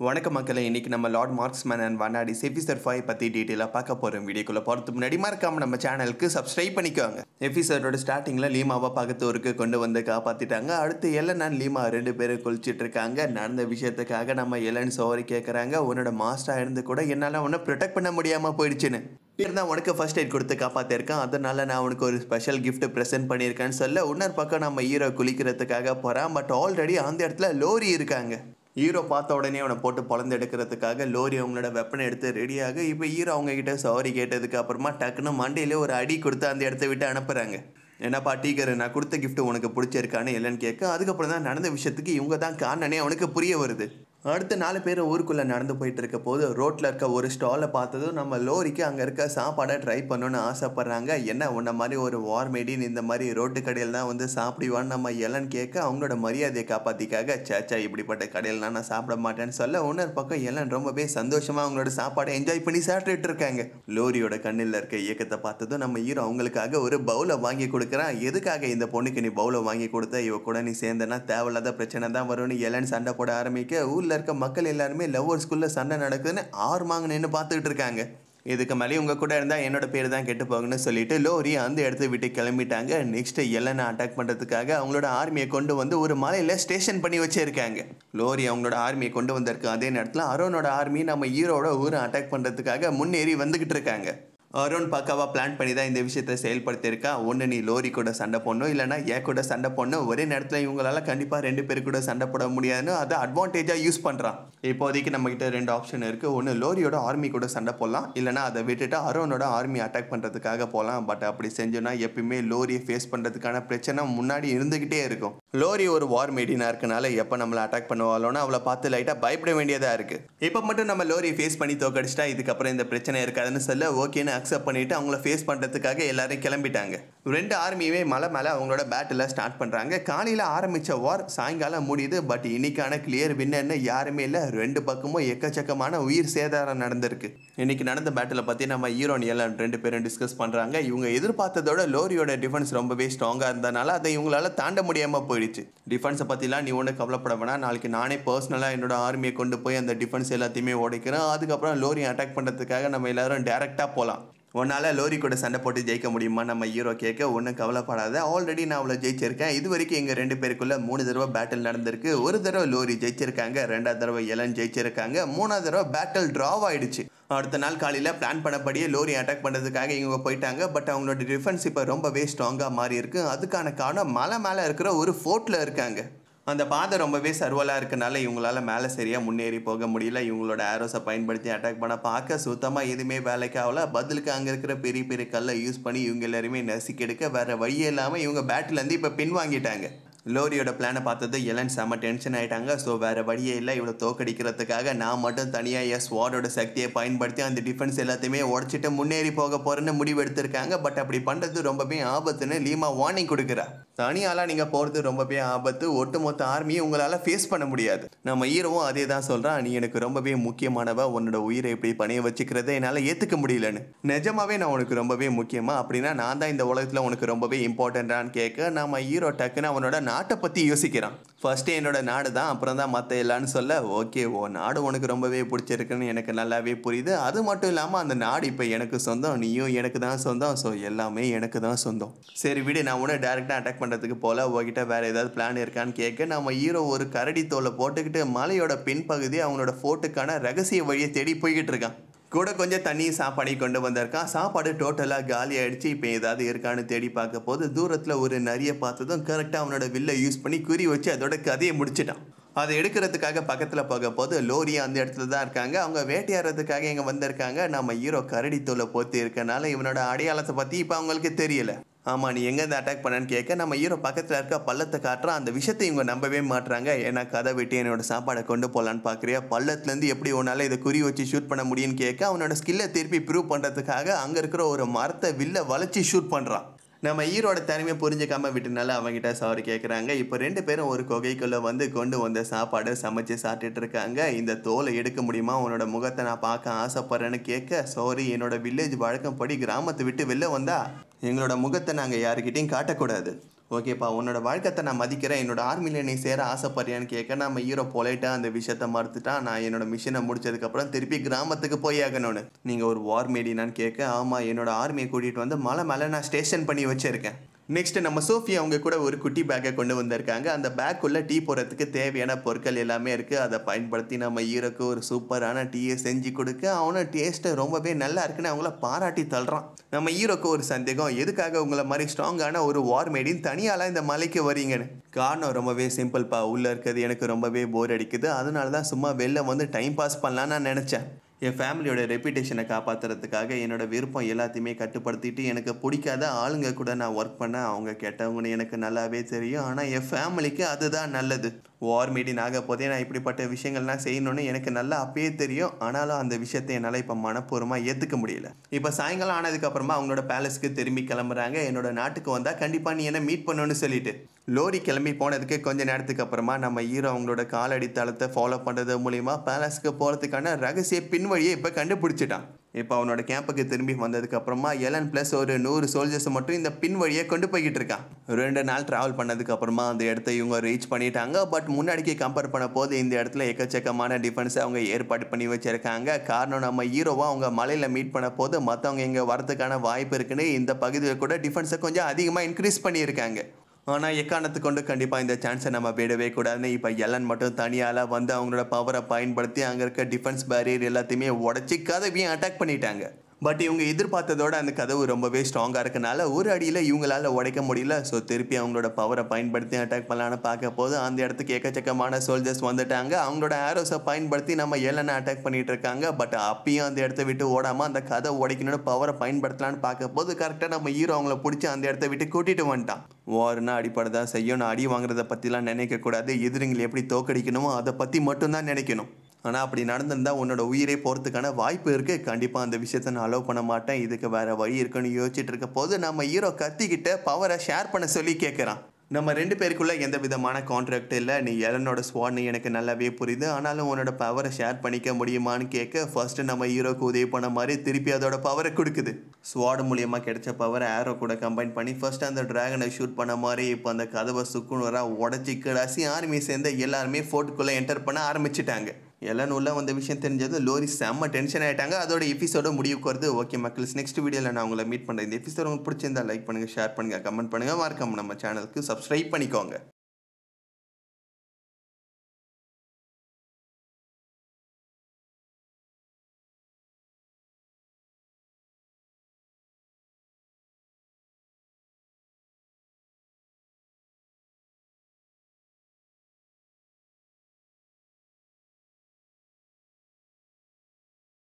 வணக்கம் மக்களே, இன்னைக்கு நம்ம லார்ட் மார்க்ஸ்மேன் அண்ட் வண்ணாடி எபிசோட் 5 பற்றி டீட்டெயிலாக பார்க்க போகிறோம். வீடியோக்குள்ள போகிறதுக்கு முன்னாடி மறக்காம நம்ம சேனலுக்கு சப்ஸ்கிரைப் பண்ணிக்கோங்க. எபிசோடோட ஸ்டார்டிங்கில் லீமாவை பக்கத்தூருக்கு கொண்டு வந்து காப்பாற்றிட்டாங்க. அடுத்து எலன் அண்ட் லீமா 2 பேரும் குளிச்சுட்டு இருக்காங்க. நடந்த விஷயத்துக்காக நம்ம எலன் சாரி கேட்குறாங்க. உன்னோட மாஸ்டராக இருந்து கூட என்னால் உன்னை ப்ரொடெக்ட் பண்ண முடியாமல் போயிடுச்சுன்னு இருந்தால் உனக்கு ஃபர்ஸ்ட் எய்ட் கொடுத்து காப்பாற்றிருக்கேன். அதனால நான் உனக்கு ஒரு ஸ்பெஷல் கிஃப்ட் ப்ரெசென்ட் பண்ணியிருக்கேன்னு சொல்ல இன்னொரு பக்கம் நம்ம ஹீரோ குளிக்கிறதுக்காக போகிறான். பட் ஆல்ரெடி அந்த இடத்துல லோரி இருக்காங்க. ஹீரோ பார்த்த உடனே அவனை போட்டு பொழந்து எடுக்கிறதுக்காக லோரி அவங்களோட வெப்பனை எடுத்து ரெடியாக இப்போ ஹீரோ அவங்க கிட்ட சாரி கேட்டதுக்கு அப்புறமா டக்குன்னு மண்டையிலே ஒரு அடி கொடுத்து அந்த இடத்த விட்டு அனுப்புகிறாங்க. என்னப்பா டீக்கர், நான் கொடுத்த கிஃப்ட் உனக்கு பிடிச்சிருக்கான்னு இல்லைன்னு கேட்க அதுக்கப்புறம் தான் நடந்த விஷயத்துக்கு இவங்க தான் காரணனே அவனுக்கு புரிய வருது. அடுத்த 4 பேர் ஊருக்குள்ளே நடந்து போயிட்டு இருக்க போது ரோட்டில் இருக்க ஒரு ஸ்டாலை பார்த்ததும் நம்ம லோரிக்கு அங்கே இருக்க சாப்பாடை ட்ரை பண்ணணும்னு ஆசைப்பட்றாங்க. என்ன உன்ன மாதிரி ஒரு வார் மேடின் இந்த மாதிரி ரோட்டு கடையில் தான் வந்து சாப்பிடுவான்னு நம்ம எலன் கேட்க அவங்களோட மரியாதையை காப்பாற்றிக்காக சேச்சா இப்படிப்பட்ட கடையிலாம் நான் சாப்பிட மாட்டேன்னு சொல்ல இன்னொரு பக்கம் எலன் ரொம்பவே சந்தோஷமாக அவங்களோட சாப்பாடை என்ஜாய் பண்ணி சாப்பிட்டுட்டு இருக்காங்க. லோரியோட கண்ணில் இருக்க இயக்கத்தை பார்த்ததும் நம்ம ஹீரோ அவங்களுக்காக ஒரு பவுலை வாங்கி கொடுக்குறான். எதுக்காக இந்த பொண்ணுக்கு நீ பவுலை வாங்கி கொடுத்த, இவ கூட நீ சேர்ந்தனா தேவையில்லாத பிரச்சனை தான் வரும்னு எலன் சண்டை போட ஆரம்பிக்க ஊரில் இருக்க மக்கள் எல்லாருமே லவ்வர்ஸ்குள்ள சண்டை நடக்குதுன்னு ஆர்மாங்க நின்று பார்த்துக்கிட்டு இருக்காங்க. இதுக்கு மேலே உங்க கூட இருந்தால் என்னோட பேர் தான் கெட்டு போகுன்னு சொல்லிட்டு லோரி அந்த இடத்த விட்டு கிளம்பிட்டாங்க. நெக்ஸ்ட் எலனை அட்டாக் பண்ணுறதுக்காக அவங்களோட ஆர்மியை கொண்டு வந்து ஒரு மலையில் ஸ்டேஷன் பண்ணி வச்சிருக்காங்க. லோரி அவங்களோட ஆர்மியை கொண்டு வந்திருக்கு. அதே நேரத்தில் அரோனோட ஆர்மி நம்ம ஹீரோட ஊரை அட்டாக் பண்ணுறதுக்காக முன்னேறி வந்துக்கிட்டு இருக்காங்க. அருண் பக்காவாக பிளான் பண்ணி தான் இந்த விஷயத்தை செயல்படுத்தியிருக்கா. ஒன்று நீ லோரி கூட சண்டை போடணும், இல்லைனா ஏன் கூட சண்டை போடணும். ஒரே நேரத்தில் இவங்களால கண்டிப்பாக 2 பேர் கூட சண்டை போட முடியாதுன்னு அதை அட்வான்டேஜாக யூஸ் பண்ணுறான். இப்போதைக்கு நம்மகிட்ட 2 ஆப்ஷன் இருக்குது. ஒன்று லோரியோட ஆர்மி கூட சண்டை போடலாம், இல்லைனா அதை விட்டுட்டு அரோனோட ஆர்மி அட்டாக் பண்ணுறதுக்காக போகலாம். பட் அப்படி செஞ்சோன்னா எப்பயுமே லோரியை ஃபேஸ் பண்ணுறதுக்கான பிரச்சனை முன்னாடி இருந்துக்கிட்டே இருக்கும். லோரி ஒரு வார் மேடினாக இருக்கனால எப்போ நம்மளை அட்டாக் பண்ணுவாளோன்னு அவளை பார்த்து லைட்டாக பயப்பட வேண்டியதாக இருக்குது. இப்போ மட்டும் நம்ம லோரியை ஃபேஸ் பண்ணி தோக்கடிச்சிட்டா இதுக்கப்புறம் இந்த பிரச்சனை இருக்காதுன்னு சொல்ல ஓகேன்னு அக்செப்ட் பண்ணிட்டு அவங்கள ஃபேஸ் பண்ணுறதுக்காக எல்லாரும் கிளம்பிட்டாங்க. 2 ஆர்மியுமே மலை மேலே அவங்களோட பேட்டில் ஸ்டார்ட் பண்ணுறாங்க. காலையில் ஆரம்பித்த வார் சாயங்காலம் முடியுது. பட் இன்னைக்கான கிளியர் வின்னர்னு யாருமே இல்லை. 2 பக்கமும் எக்கச்சக்கமான உயிர் சேதாரம் நடந்திருக்கு. இன்னைக்கு நடந்த பேட்டில் பற்றி நம்ம ஹீரோன் எல்லாம் 2 பேரும் டிஸ்கஸ் பண்ணுறாங்க. இவங்க எதிர்பார்த்ததோட லோரியோட டிஃபென்ஸ் ரொம்பவே ஸ்ட்ராங்காக இருந்தனால அதை இவங்களால தாண்ட முடியாமல் போயிடுச்சு. டிஃபென்ஸை பற்றிலாம் நீ ஒன்று கவலைப்பட வேணாம். நாளைக்கு நானே பர்சனலாக என்னோட ஆர்மியை கொண்டு போய் அந்த டிஃபென்ஸ் எல்லாத்தையுமே உடைக்கிறேன். அதுக்கப்புறம் லோரி அட்டாக் பண்ணுறதுக்காக நம்ம எல்லாரும் டேரெக்டாக போகலாம். உன்னால் லோரி கூட சண்டை போட்டு ஜெயிக்க முடியுமா நம்ம ஹீரோ கேட்க, ஒன்றும் கவலைப்படாத, ஆல்ரெடி நான் அவ்வளோ ஜெயிச்சிருக்கேன். இது வரைக்கும் எங்கள் 2 பேருக்குள்ள 3 தடவை பேட்டில் நடந்திருக்கு. ஒரு தடவை லோரி ஜெயிச்சிருக்காங்க, 2வது தடவை எலன் ஜெயிச்சிருக்காங்க, 3வது தடவை பேட்டில் ட்ராவ் ஆயிடுச்சு. அடுத்த நாள் காலையில் பிளான் பண்ணபடியே லோரி அட்டாக் பண்ணுறதுக்காக இவங்க போயிட்டாங்க. பட் அவங்களோட டிஃபென்ஸ் இப்போ ரொம்பவே ஸ்ட்ராங்காக மாறி இருக்கு. அதுக்கான காரணம் மலை மேலே இருக்கிற ஒரு ஃபோர்ட்டில் இருக்காங்க. அந்த பாதை ரொம்பவே சர்வலாக இருக்கனால இவங்களால மேலே சரியாக முன்னேறி போக முடியல. இவங்களோட ஆரோஸை பயன்படுத்தி அட்டாக் பண்ண பார்க்க சுத்தமாக எதுவுமே வேலைக்கு ஆகல. பதிலுக்கு அங்கே இருக்கிற பெரிய பெரிய கல்லை யூஸ் பண்ணி இவங்க எல்லாருமே நசுக்கெடுக்க வேறு வழியே இல்லாமல் இவங்க பேட்டிலேருந்து இப்போ பின்வாங்கிட்டாங்க. லோரியோட பிளானை பார்த்தது எலன் செம்ம டென்ஷன் ஆகிட்டாங்க. ஸோ வேறு வழியே இல்லை, இவ்வளோ தோக்கடிக்கிறதுக்காக நான் மட்டும் தனியாக என் ஸ்வாடோட சக்தியை பயன்படுத்தி அந்த டிஃபென்ஸ் எல்லாத்தையுமே உடச்சிட்டு முன்னேறி போக போகிறேன்னு முடிவு எடுத்திருக்காங்க. பட் அப்படி பண்ணுறது ரொம்பவே ஆபத்துன்னு லீமா வார்னிங் கொடுக்குறா. தனியாலாம் நீங்கள் போகிறது ரொம்பவே ஆபத்து, ஒட்டுமொத்த ஆர்மியை உங்களால் ஃபேஸ் பண்ண முடியாது. நம்ம ஹீரோவும் அதே தான் சொல்கிறான். நீ எனக்கு ரொம்பவே முக்கியமானவ, உன்னோட உயிரை இப்படி பணிய வச்சுக்கிறத என்னால் ஏற்றுக்க முடியலன்னு. நிஜமாவே நான் உனக்கு ரொம்பவே முக்கியமா, அப்படின்னா நான் தான் இந்த உலகத்தில் உனக்கு ரொம்பவே இம்பார்ட்டண்ட்டான்னு கேட்க நம்ம ஹீரோ டக்குன்னு அவனோட நாட்டை பற்றி யோசிக்கிறான். ஃபர்ஸ்ட்டு என்னோட நாடு தான், அப்புறம் தான் மற்ற எல்லான்னு சொல்ல ஓகே, ஓ நாடு உனக்கு ரொம்பவே பிடிச்சிருக்குன்னு எனக்கு நல்லாவே புரியுது. அது மட்டும் இல்லாமல் அந்த நாடு இப்போ எனக்கு சொந்தம், நீயும் எனக்கு தான் சொந்தம். ஸோ எல்லாமே எனக்கு தான் சொந்தம். சரி விடு, நான் உன்னை டேரெக்டாக அட்டாக் பண்ணுறதுக்கு போல உங்ககிட்ட வேறு ஏதாவது பிளான் இருக்கான்னு கேட்க நம்ம ஹீரோ ஒரு கரடி தோலை போட்டுக்கிட்டு மலையோட பின்பகுதி அவனோட ஃபோர்ட்டுக்கான ரகசிய வழியை தேடி போய்கிட்டு இருக்கான். கூட கொஞ்சம் தண்ணி சாப்பாடை கொண்டு வந்திருக்கான். சாப்பாடு டோட்டலாக காலி ஆகிடுச்சு. இப்போ ஏதாவது இருக்கான்னு தேடி பார்க்க போது தூரத்தில் ஒரு நரியை பார்த்ததும் கரெக்டாக அவனோட வில்லை யூஸ் பண்ணி குறி வச்சு அதோட கதையை முடிச்சிட்டான். அதை எடுக்கிறதுக்காக பக்கத்தில் போக போது லோரி அந்த இடத்துல தான் இருக்காங்க. அவங்க வேட்டையாடுறதுக்காக இங்கே வந்திருக்காங்க. நம்ம ஹீரோ கரடி தோலை போத்தி இருக்கனால இவனோட அடையாளத்தை பற்றி இப்போ அவங்களுக்கு தெரியல. ஆமாம், நீ எங்கேருந்து அட்டாக் பண்ணான்னு கேட்க நம்ம ஹீரோ பக்கத்தில் இருக்க பள்ளத்தை காட்டுறான். அந்த விஷயத்தை இவங்க நம்பவே மாட்டுறாங்க. ஏன்னா கதை வெட்டி என்னோட சாப்பாடை கொண்டு போகலான்னு பார்க்குறியா, பள்ளத்துலேருந்து எப்படி உன்னால் இதை குறி வச்சு ஷூட் பண்ண முடியும்னு கேட்க அவனோட ஸ்கில்லை திருப்பி ப்ரூவ் பண்ணுறதுக்காக அங்கே இருக்கிற ஒரு மரத்தை வில்லை வளைச்சி ஷூட் பண்ணுறான். நம்ம ஹீரோட திறமையை புரிஞ்சுக்காம விட்டுனால அவங்ககிட்ட சாரி கேட்குறாங்க. இப்போ 2 பேரும் ஒரு குகைக்குள்ளே வந்து கொண்டு வந்த சாப்பாடு சமைச்சு சாப்பிட்டுட்டு இருக்காங்க. இந்த தோலை எடுக்க முடியுமா, உன்னோட முகத்தை நான் பார்க்க ஆசைப்பட்றேன்னு கேட்க, சாரி, என்னோட வில்லேஜ் வழக்கம் படி கிராமத்தை விட்டு வெளில வந்தா எங்களோட முகத்தை நாங்கள் யாருக்கிட்டையும் காட்டக்கூடாது. ஓகேப்பா உன்னோட வழக்கத்தை நான் மதிக்கிறேன், என்னோட ஆர்மியில் நீ சேர ஆசைப்படுறியான்னு கேட்க நம்ம ஹீரோ பொலைட்டாக அந்த விஷயத்த மறுத்துட்டான். நான் என்னோட மிஷனை முடிச்சதுக்கப்புறம் திருப்பி கிராமத்துக்கு போய் ஆகணும்னு. நீங்கள் ஒரு வார் மேடினான்னு கேட்க, ஆமாம் என்னோட ஆர்மியை கூட்டிகிட்டு வந்து மலை மேலே நான் ஸ்டேஷன் பண்ணி வச்சுருக்கேன். நெக்ஸ்ட் நம்ம சோஃபி அவங்க கூட ஒரு குட்டி பேக்கை கொண்டு வந்திருக்காங்க. அந்த பேக்குள்ளே டீ போடுறதுக்கு தேவையான பொருட்கள் எல்லாமே இருக்குது. அதை பயன்படுத்தி நம்ம ஹீரோக்கு ஒரு சூப்பரான டீயை செஞ்சு கொடுக்க அவனும் டேஸ்ட்டு ரொம்பவே நல்லா இருக்குன்னு அவங்கள பாராட்டி தள்ளுறான். நம்ம ஹீரோக்கு ஒரு சந்தேகம், எதுக்காக உங்களை மாதிரி ஸ்ட்ராங்கான ஒரு வார் மேடின் தனியாலாம் இந்த மலைக்கு வரீங்கன்னு. காரணம் ரொம்பவே சிம்பிள்ப்பா, உள்ளே இருக்கிறது எனக்கு ரொம்பவே போர் அடிக்குது, அதனால தான் சும்மா வெளில வந்து டைம் பாஸ் பண்ணலான்னு நான் நினச்சேன். என் ஃபேமிலியோட ரெப்யூட்டேஷனை காப்பாற்றுறதுக்காக என்னோடய விருப்பம் எல்லாத்தையுமே கட்டுப்படுத்திட்டு எனக்கு பிடிக்காத ஆளுங்க கூட நான் ஒர்க் பண்ணேன். அவங்க கெட்டவங்கன்னு எனக்கு நல்லாவே தெரியும், ஆனால் என் ஃபேமிலிக்கு அதுதான் நல்லது. வார் மீடின் ஆக போதே நான் இப்படிப்பட்ட விஷயங்கள்லாம் செய்யணும்னு எனக்கு நல்லா அப்பயே தெரியும். ஆனாலும் அந்த விஷயத்தை என்னால் இப்போ மனப்பூர்வமாக ஏற்றுக்க முடியல. இப்போ சாயங்காலம் ஆனதுக்கப்புறமா அவங்களோட பேலஸ்க்கு திரும்பி கிளம்புறாங்க. என்னோட நாட்டுக்கு வந்தால் கண்டிப்பாக நீ என்ன மீட் பண்ணணும்னு சொல்லிட்டு. லோரி கிளம்பி போனதுக்கு கொஞ்ச நேரத்துக்கு அப்புறமா நம்ம ஹீரோ அவங்களோட காலடி தளத்தை ஃபாலோ பண்ணுறது மூலிமா பேலஸ்க்கு போகிறதுக்கான ரகசிய பின்வழியை இப்போ கண்டுபிடிச்சிட்டான். இப்போ அவனோட கேம்புக்கு திரும்பி வந்ததுக்கு அப்புறமா எலன் ப்ளஸ் ஒரு 100 சோல்ஜர்ஸ் மட்டும் இந்த பின் வழியை கொண்டு போய்கிட்டு இருக்கான். 2 நாள் ட்ராவல் பண்ணதுக்கு அப்புறமா அந்த இடத்த இவங்க ரீச் பண்ணிட்டாங்க. பட் முன்னாடிக்கு கம்பேர் பண்ண போது இந்த இடத்துல எக்கச்சக்கமான டிஃபென்ஸை அவங்க ஏற்பாடு பண்ணி வச்சிருக்காங்க. காரணம் நம்ம ஹீரோவை அவங்க மலையில் மீட் பண்ண போது மற்றவங்க இங்கே வரதுக்கான வாய்ப்பு இருக்குன்னு இந்த பகுதியில் கூட டிஃபென்ஸை கொஞ்சம் அதிகமாக இன்க்ரீஸ் பண்ணியிருக்காங்க. ஆனால் எக்காரணத்து கொண்டு கண்டிப்பாக இந்த சான்ஸை நம்ம விடவே கூடாதுன்னு இப்போ எலன் மட்டும் தனியால் வந்து அவங்களோட பவரை பயன்படுத்தி அங்கே இருக்க டிஃபென்ஸ் பேரியர் எல்லாத்தையுமே உடச்சி கதவையும் அட்டாக் பண்ணிட்டாங்க. பட் இவங்க எதிர்பார்த்ததோட அந்த கதவு ரொம்பவே ஸ்ட்ராங்காக இருக்கனால ஒரு அடியில் இவங்களால் உடைக்க முடியல. ஸோ திருப்பி அவங்களோட பவரை பயன்படுத்தி அட்டாக் பண்ணலான்னு பார்க்க போது அந்த இடத்துக்கு எக்கச்சக்கமான சோல்ஜர்ஸ் வந்துட்டாங்க. அவங்களோட ஆரோஸை பயன்படுத்தி நம்ம எலனை அட்டாக் பண்ணிட்டு இருக்காங்க. பட் அப்பயும் அந்த இடத்த விட்டு ஓடாமல் அந்த கதை உடைக்கணும்னு பவரை பயன்படுத்தலான்னு பார்க்க போது கரெக்டாக நம்ம ஹீரோ அவங்கள பிடிச்சி அந்த இடத்த விட்டு கூட்டிகிட்டு வந்துட்டான். வார்னா அடிப்படை தான் செய்யும். நான் அடி வாங்குறதை பற்றிலாம் நினைக்கக்கூடாது, எதிரிங்களை எப்படி தோக்கடிக்கணுமோ அதை பற்றி மட்டும்தான் நினைக்கணும். ஆனால் அப்படி நடந்திருந்தால் உன்னோட உயிரே போகிறதுக்கான வாய்ப்பு இருக்குது. கண்டிப்பாக அந்த விஷயத்தை நான் அலோவ் பண்ண மாட்டேன், இதுக்கு வேறு வழி இருக்குன்னு யோசிச்சுட்டு இருக்க போது நம்ம ஹீரோ கத்திக்கிட்ட பவரை ஷேர் பண்ண சொல்லி கேட்குறான். நம்ம 2 பேருக்குள்ளே எந்த விதமான கான்ட்ராக்ட் இல்லை, நீ எலனோட ஸ்வாட்னு எனக்கு நல்லாவே புரியுது, ஆனாலும் உன்னோட பவரை ஷேர் பண்ணிக்க முடியுமான்னு கேட்க ஃபர்ஸ்ட்டு நம்ம ஹீரோக்கு உதவி பண்ண மாதிரி திருப்பி அதோட பவரை கொடுக்குது. ஸ்வாட் மூலியமாக கிடைச்ச பவரை ஆரோ கூட கம்பைன் பண்ணி ஃபர்ஸ்ட் அந்த டிராகனை ஷூட் பண்ண மாதிரி இப்போ அந்த கதவை சுக்குநூறாக உடச்சி கிடாசி ஆர்மி சேர்ந்த எல்லாருமே ஃபோர்ட்டுக்குள்ளே என்டர் பண்ண ஆரம்பிச்சிட்டாங்க. எல்லாம் உள்ள வந்த விஷயம் தெரிஞ்சது லோரி செம்ம டென்ஷன் ஆகிட்டாங்க. அதோட எபிசோட முடிவுக்கு வருது. ஓகே மக்கள்ஸ், நெக்ஸ்ட் வீடியோவில் நான் உங்களை மீட் பண்ணுறேன். இந்த எபிசோட் உங்களுக்கு பிடிச்சிருந்தா லைக் பண்ணுங்கள், ஷேர் பண்ணுங்கள், கமெண்ட் பண்ணுங்கள், மறக்காம நம்ம சேனலுக்கு சப்ஸ்கிரைப் பண்ணிக்கோங்க.